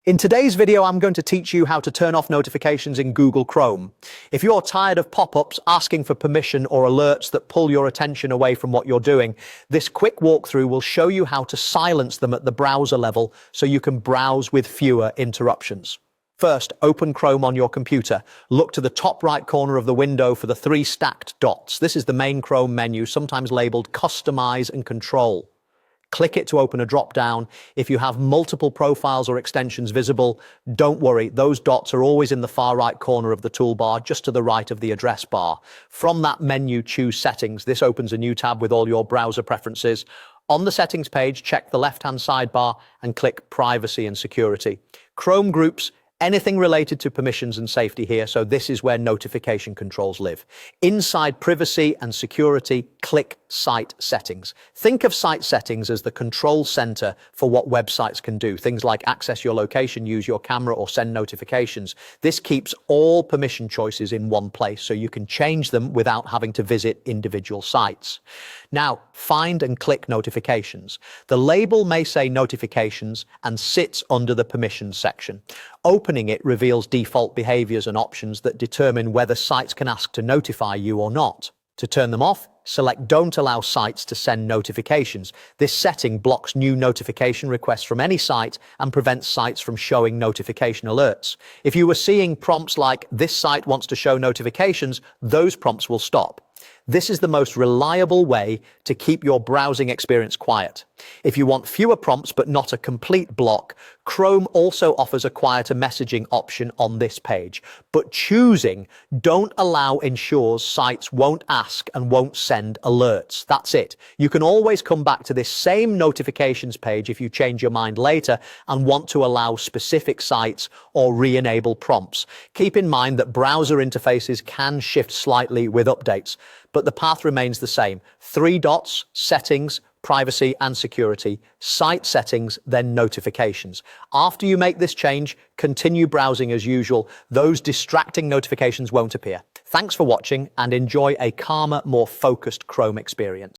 In today's video, I'm going to teach you how to turn off notifications in Google Chrome. If you're tired of pop-ups asking for permission or alerts that pull your attention away from what you're doing, this quick walkthrough will show you how to silence them at the browser level so you can browse with fewer interruptions. First, open Chrome on your computer. Look to the top right corner of the window for the three stacked dots. This is the main Chrome menu, sometimes labeled Customize and Control. Click it to open a drop-down. If you have multiple profiles or extensions visible, don't worry, those dots are always in the far right corner of the toolbar, just to the right of the address bar. From that menu, choose Settings. This opens a new tab with all your browser preferences. On the Settings page, check the left-hand sidebar and click Privacy and Security. Chrome groups anything related to permissions and safety here, so this is where notification controls live. Inside Privacy and Security, click Site Settings. Think of Site Settings as the control center for what websites can do. Things like access your location, use your camera, or send notifications. This keeps all permission choices in one place, so you can change them without having to visit individual sites. Now, find and click Notifications. The label may say Notifications and sits under the Permissions section. Opening it reveals default behaviors and options that determine whether sites can ask to notify you or not. To turn them off, select Don't allow sites to send notifications. This setting blocks new notification requests from any site and prevents sites from showing notification alerts. If you were seeing prompts like, "This site wants to show notifications," those prompts will stop. This is the most reliable way to keep your browsing experience quiet. If you want fewer prompts but not a complete block, Chrome also offers a quieter messaging option on this page. But choosing Don't allow ensures sites won't ask and won't send alerts. That's it. You can always come back to this same notifications page if you change your mind later and want to allow specific sites or re-enable prompts. Keep in mind that browser interfaces can shift slightly with updates, but the path remains the same. Three dots, Settings, Privacy and Security, Site Settings, then Notifications. After you make this change, continue browsing as usual. Those distracting notifications won't appear. Thanks for watching and enjoy a calmer, more focused Chrome experience.